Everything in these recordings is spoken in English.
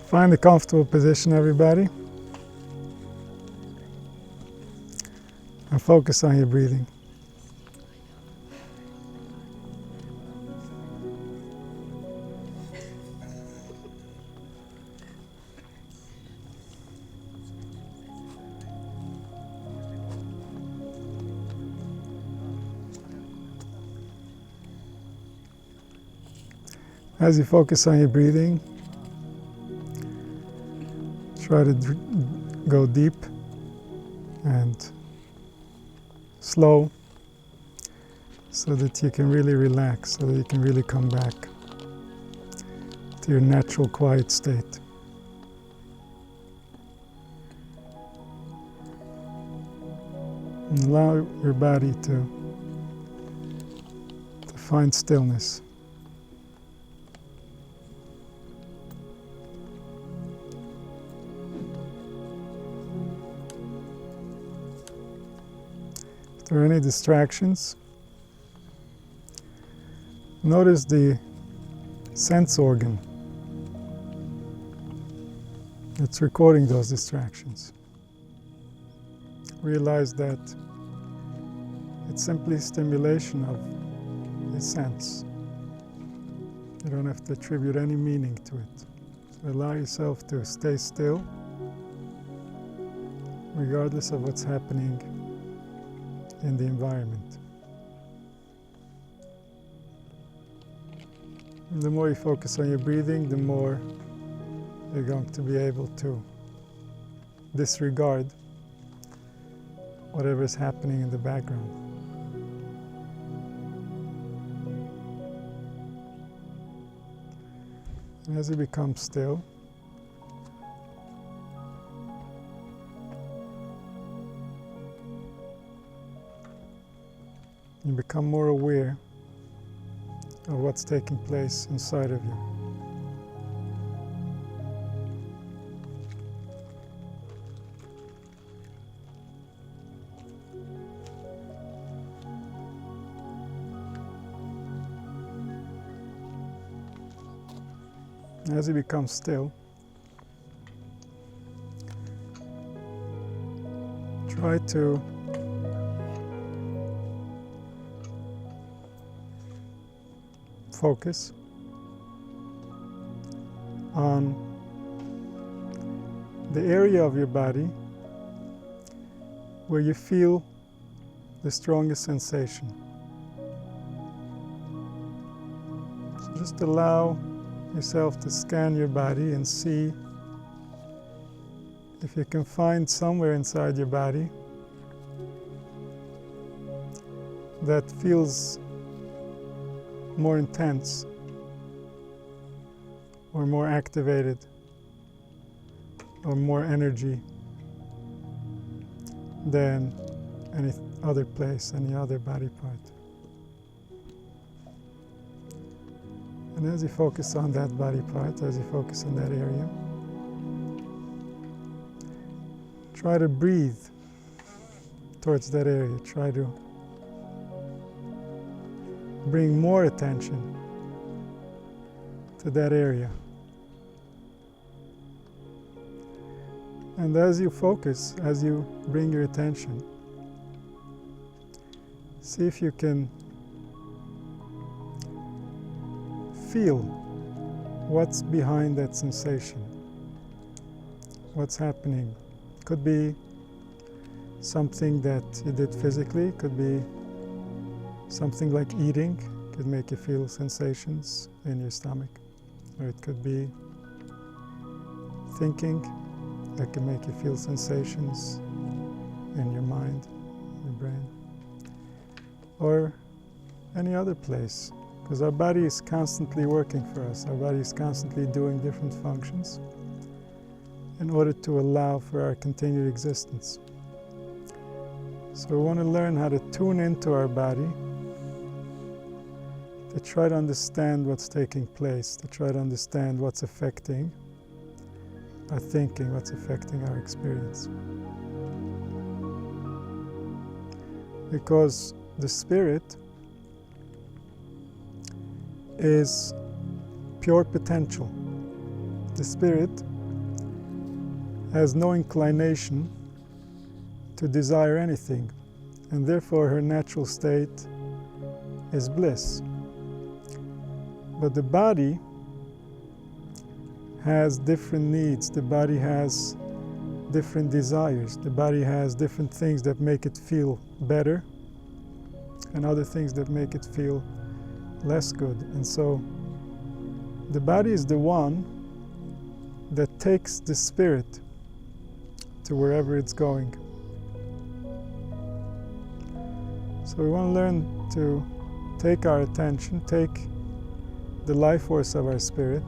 Find a comfortable position, everybody, and focus on your breathing. As you focus on your breathing, try to go deep and slow so that you can really relax, so that you can really come back to your natural quiet state. And allow your body to find stillness. If there are any distractions, notice the sense organ that's recording those distractions. Realize that it's simply stimulation of the sense. You don't have to attribute any meaning to it. So allow yourself to stay still, regardless of what's happening in the environment. And the more you focus on your breathing, the more you're going to be able to disregard whatever is happening in the background. And as you become still, you become more aware of what's taking place inside of you. As you become still, try to focus on the area of your body where you feel the strongest sensation. So just allow yourself to scan your body and see if you can find somewhere inside your body that feels more intense or more activated or more energy than any other place, any other body part. And as you focus on that body part, as you focus on that area, try to breathe towards that area. Try to bring more attention to that area. And as you focus, as you bring your attention, see if you can feel what's behind that sensation, what's happening. Could be something that you did physically, could be something like eating, could make you feel sensations in your stomach, or it could be thinking that can make you feel sensations in your mind, your brain, or any other place. Because our body is constantly working for us. Our body is constantly doing different functions in order to allow for our continued existence. So we want to learn how to tune into our body, to try to understand what's taking place, to try to understand what's affecting our thinking, what's affecting our experience. Because the spirit is pure potential. The spirit has no inclination to desire anything, and therefore her natural state is bliss. But the body has different needs, the body has different desires, the body has different things that make it feel better and other things that make it feel less good. And so the body is the one that takes the spirit to wherever it's going. So we want to learn to take our attention, take the life force of our spirit,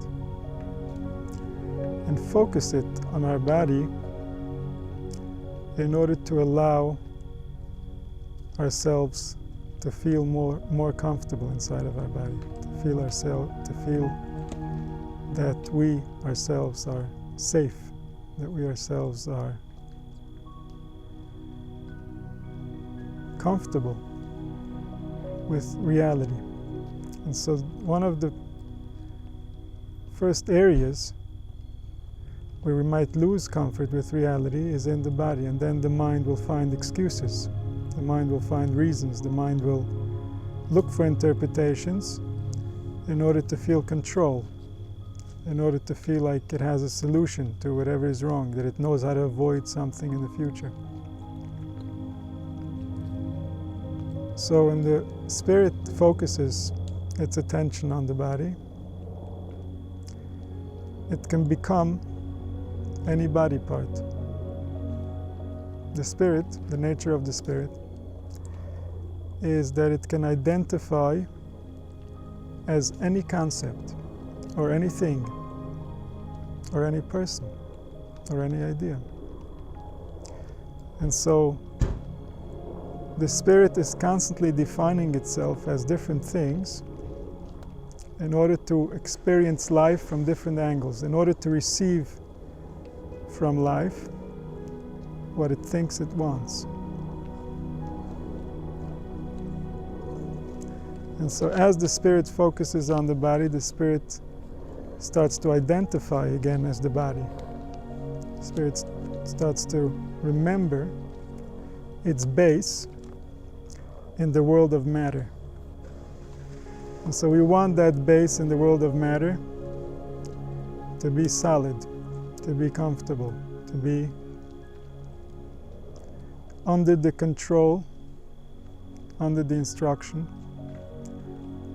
and focus it on our body in order to allow ourselves to feel more comfortable inside of our body, to feel that we ourselves are safe, that we ourselves are comfortable with reality. And so one of the first areas where we might lose comfort with reality is in the body, and then the mind will find excuses, the mind will find reasons, the mind will look for interpretations in order to feel control, in order to feel like it has a solution to whatever is wrong, that it knows how to avoid something in the future. So when the spirit focuses its attention on the body, it can become any body part. The spirit, the nature of the spirit, is that it can identify as any concept or anything or any person or any idea. And so the spirit is constantly defining itself as different things in order to experience life from different angles, in order to receive from life what it thinks it wants. And so as the spirit focuses on the body, the spirit starts to identify again as the body. The spirit starts to remember its base in the world of matter. And so we want that base in the world of matter to be solid, to be comfortable, to be under the control, under the instruction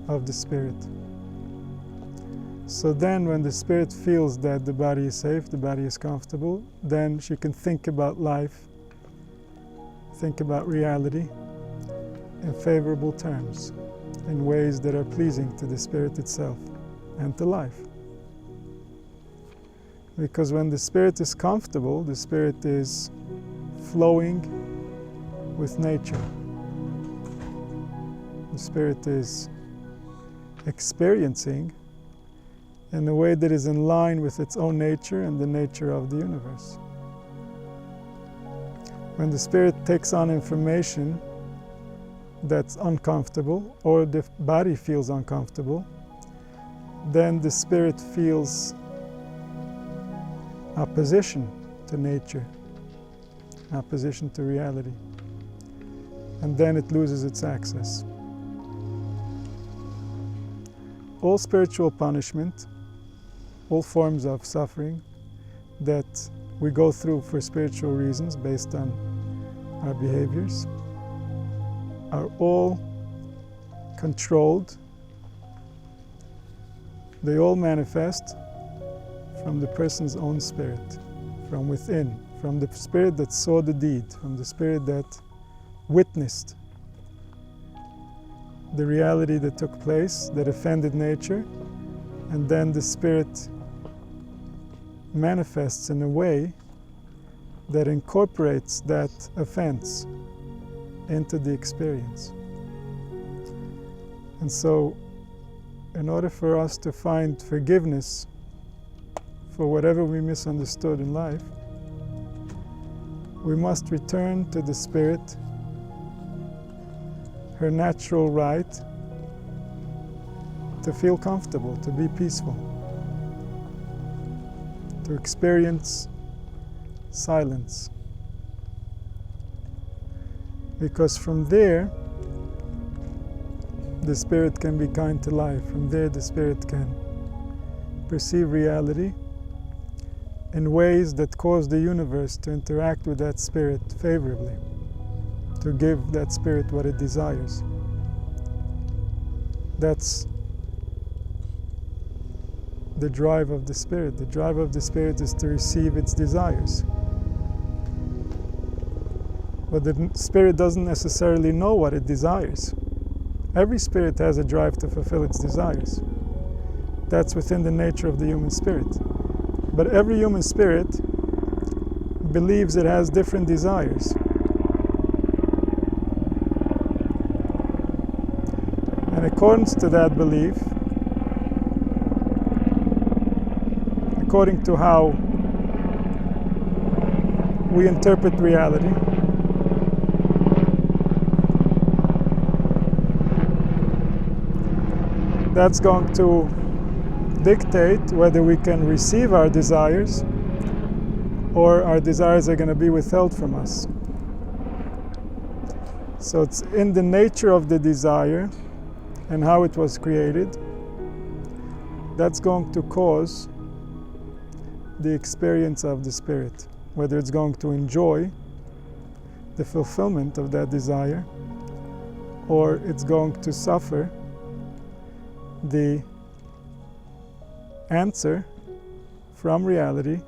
of the spirit. So then when the spirit feels that the body is safe, the body is comfortable, then she can think about life, think about reality in favorable terms, in ways that are pleasing to the spirit itself and to life. Because when the spirit is comfortable, the spirit is flowing with nature. The spirit is experiencing in a way that is in line with its own nature and the nature of the universe. When the spirit takes on information that's uncomfortable, or the body feels uncomfortable, then the spirit feels opposition to nature, opposition to reality, and then it loses its access. All spiritual punishment, all forms of suffering that we go through for spiritual reasons based on our behaviors, are all controlled. They all manifest from the person's own spirit, from within, from the spirit that saw the deed, from the spirit that witnessed the reality that took place, that offended nature, and then the spirit manifests in a way that incorporates that offense into the experience. And so, in order for us to find forgiveness for whatever we misunderstood in life, we must return to the spirit, her natural right to feel comfortable, to be peaceful, to experience silence. Because from there, the spirit can be kind to life. From there, the spirit can perceive reality in ways that cause the universe to interact with that spirit favorably, to give that spirit what it desires. That's the drive of the spirit. The drive of the spirit is to receive its desires. But the spirit doesn't necessarily know what it desires. Every spirit has a drive to fulfill its desires. That's within the nature of the human spirit. But every human spirit believes it has different desires. In accordance to that belief, according to how we interpret reality, that's going to dictate whether we can receive our desires or our desires are going to be withheld from us. So it's in the nature of the desire and how it was created that's going to cause the experience of the spirit, whether it's going to enjoy the fulfillment of that desire or it's going to suffer the answer from reality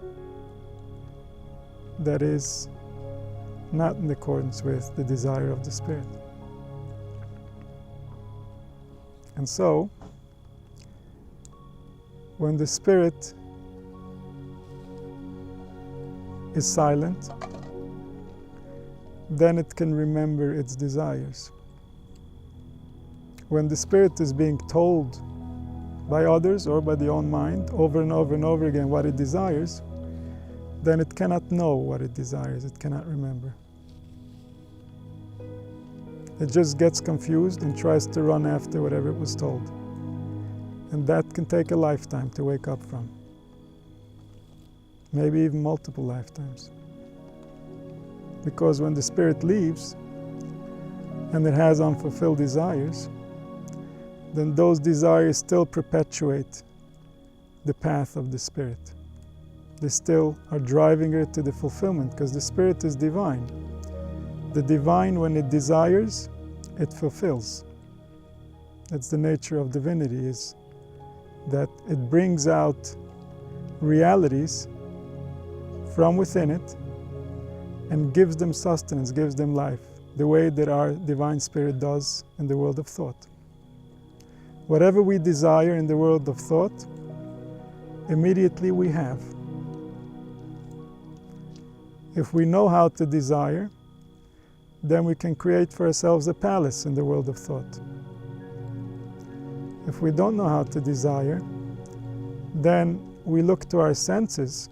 that is not in accordance with the desire of the spirit. And so, when the spirit is silent, then it can remember its desires. When the spirit is being told by others or by the own mind over and over and over again what it desires, then it cannot know what it desires, it cannot remember. It just gets confused and tries to run after whatever it was told. And that can take a lifetime to wake up from. Maybe even multiple lifetimes. Because when the spirit leaves and it has unfulfilled desires, then those desires still perpetuate the path of the spirit. They still are driving her to the fulfillment because the spirit is divine. The divine, when it desires, it fulfills. That's the nature of divinity, is that it brings out realities from within it and gives them sustenance, gives them life, the way that our divine spirit does in the world of thought. Whatever we desire in the world of thought, immediately we have. If we know how to desire, then we can create for ourselves a palace in the world of thought. If we don't know how to desire, then we look to our senses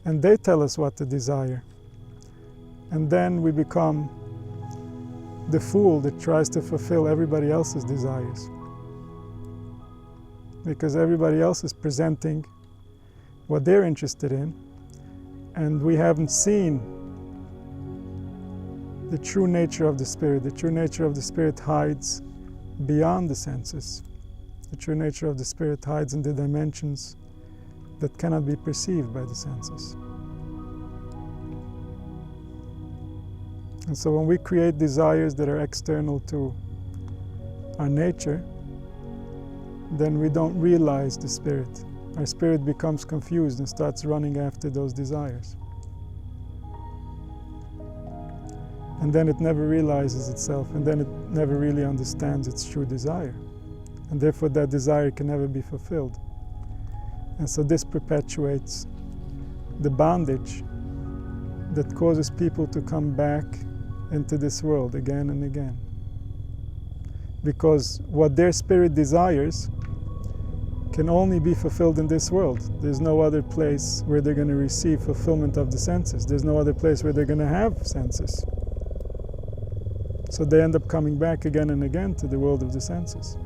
and they tell us what to desire. And then we become the fool that tries to fulfill everybody else's desires. Because everybody else is presenting what they're interested in, and we haven't seen the true nature of the spirit. The true nature of the spirit hides beyond the senses. The true nature of the spirit hides in the dimensions that cannot be perceived by the senses. And so when we create desires that are external to our nature, then we don't realize the spirit. Our spirit becomes confused and starts running after those desires. And then it never realizes itself, and then it never really understands its true desire. And therefore that desire can never be fulfilled. And so this perpetuates the bondage that causes people to come back into this world again and again. Because what their spirit desires can only be fulfilled in this world. There's no other place where they're going to receive fulfillment of the senses. There's no other place where they're going to have senses. So they end up coming back again and again to the world of the senses.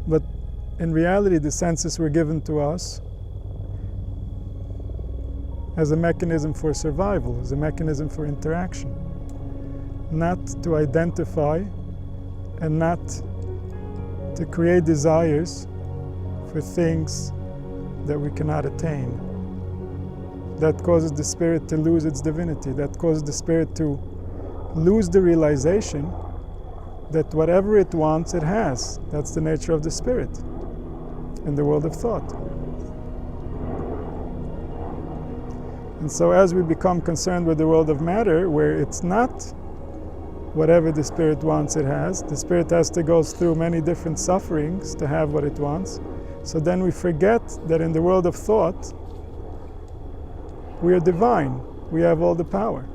But in reality, the senses were given to us as a mechanism for survival, as a mechanism for interaction, not to identify and not to create desires for things that we cannot attain. That causes the spirit to lose its divinity. That causes the spirit to lose the realization that whatever it wants, it has. That's the nature of the spirit in the world of thought. And so as we become concerned with the world of matter, where it's not whatever the spirit wants, it has. The spirit has to go through many different sufferings to have what it wants. So then we forget that in the world of thought, we are divine. We have all the power.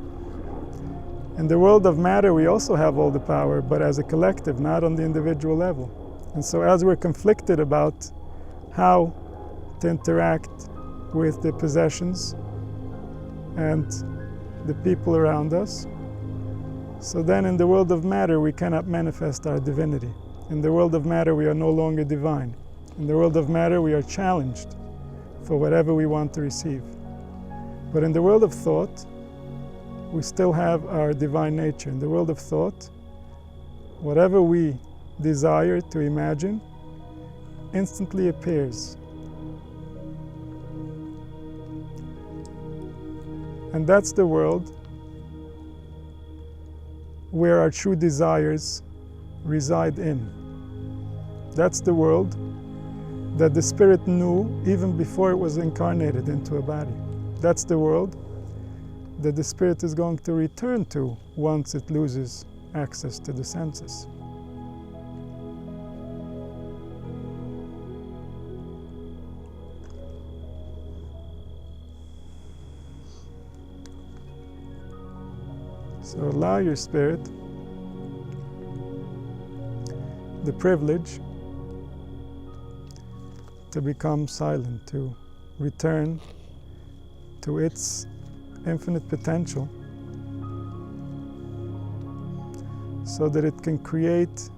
In the world of matter, we also have all the power, but as a collective, not on the individual level. And so as we're conflicted about how to interact with the possessions and the people around us, so then in the world of matter, we cannot manifest our divinity. In the world of matter, we are no longer divine. In the world of matter, we are challenged for whatever we want to receive. But in the world of thought, we still have our divine nature. In the world of thought, whatever we desire to imagine instantly appears. And that's the world where our true desires reside in. That's the world that the spirit knew even before it was incarnated into a body. That's the world that the spirit is going to return to once it loses access to the senses. So allow your spirit the privilege to become silent, to return to its infinite potential, so that it can create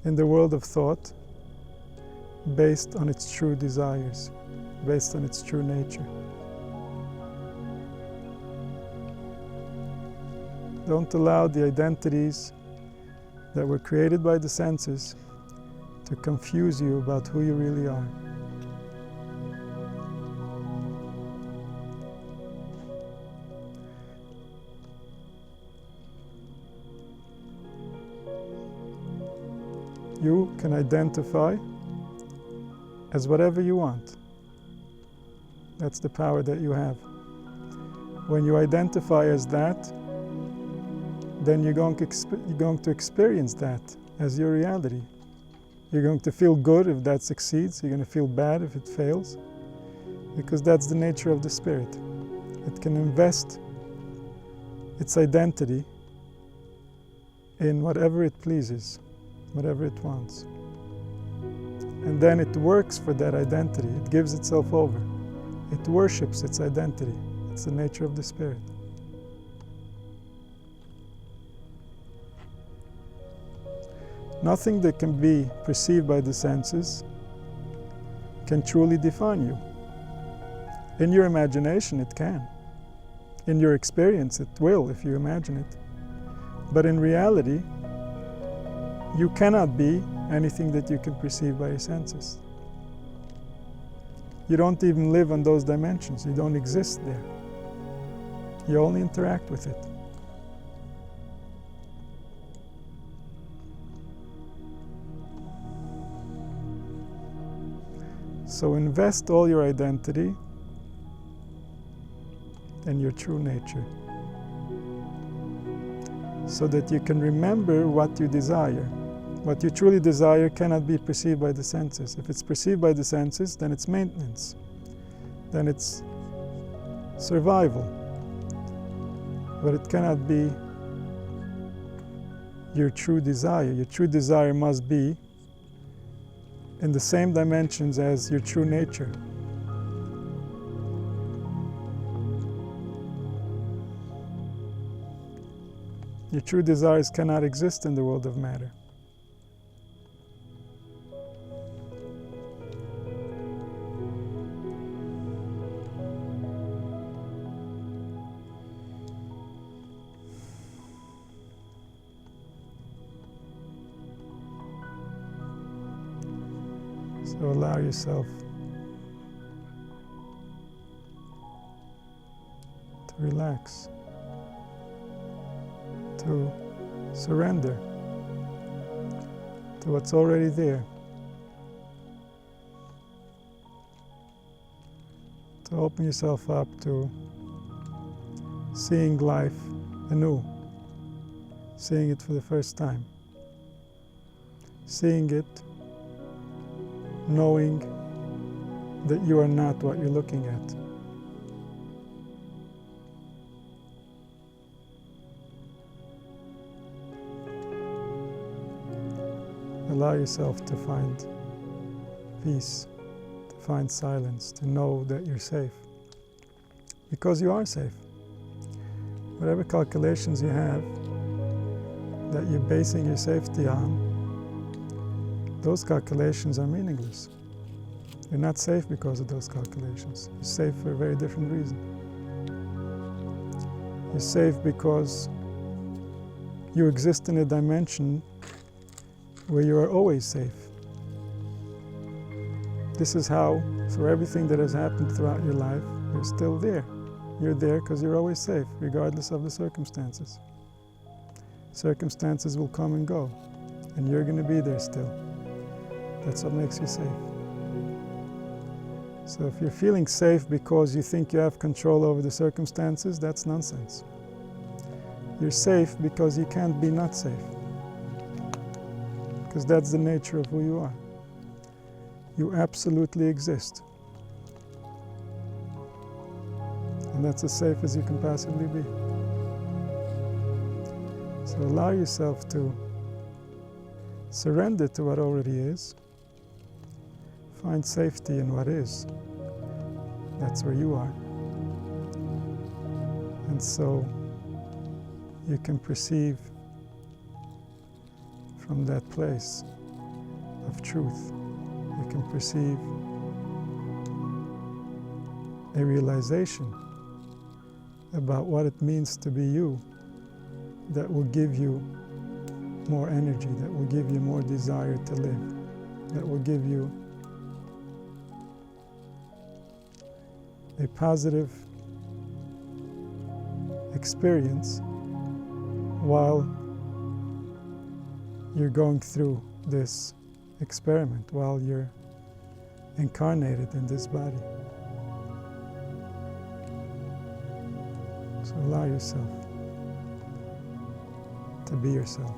in the world of thought based on its true desires, based on its true nature. Don't allow the identities that were created by the senses to confuse you about who you really are. You can identify as whatever you want. That's the power that you have. When you identify as that, then you're going to experience that as your reality. You're going to feel good if that succeeds. You're going to feel bad if it fails, because that's the nature of the spirit. It can invest its identity in whatever it pleases, whatever it wants. And then it works for that identity. It gives itself over. It worships its identity. It's the nature of the spirit. Nothing that can be perceived by the senses can truly define you. In your imagination, it can. In your experience, it will if you imagine it. But in reality, you cannot be anything that you can perceive by your senses. You don't even live on those dimensions. You don't exist there. You only interact with it. So invest all your identity in your true nature, so that you can remember what you desire. What you truly desire cannot be perceived by the senses. If it's perceived by the senses, then it's maintenance. Then it's survival. But it cannot be your true desire. Your true desire must be in the same dimensions as your true nature. Your true desires cannot exist in the world of matter. So allow yourself to relax, to surrender to what's already there, to open yourself up to seeing life anew, seeing it for the first time, seeing it, knowing that you are not what you're looking at. Allow yourself to find peace, to find silence, to know that you're safe. Because you are safe. Whatever calculations you have that you're basing your safety on, those calculations are meaningless. You're not safe because of those calculations. You're safe for a very different reason. You're safe because you exist in a dimension where you are always safe. This is how, for everything that has happened throughout your life, you're still there. You're there because you're always safe, regardless of the circumstances. Circumstances will come and go, and you're going to be there still. That's what makes you safe. So if you're feeling safe because you think you have control over the circumstances, that's nonsense. You're safe because you can't be not safe. Because that's the nature of who you are. You absolutely exist. And that's as safe as you can possibly be. So allow yourself to surrender to what already is. Find safety in what is. That's where you are. And so you can perceive from that place of truth. You can perceive a realization about what it means to be you that will give you more energy, that will give you more desire to live, that will give you a positive experience while you're going through this experiment, while you're incarnated in this body. So allow yourself to be yourself.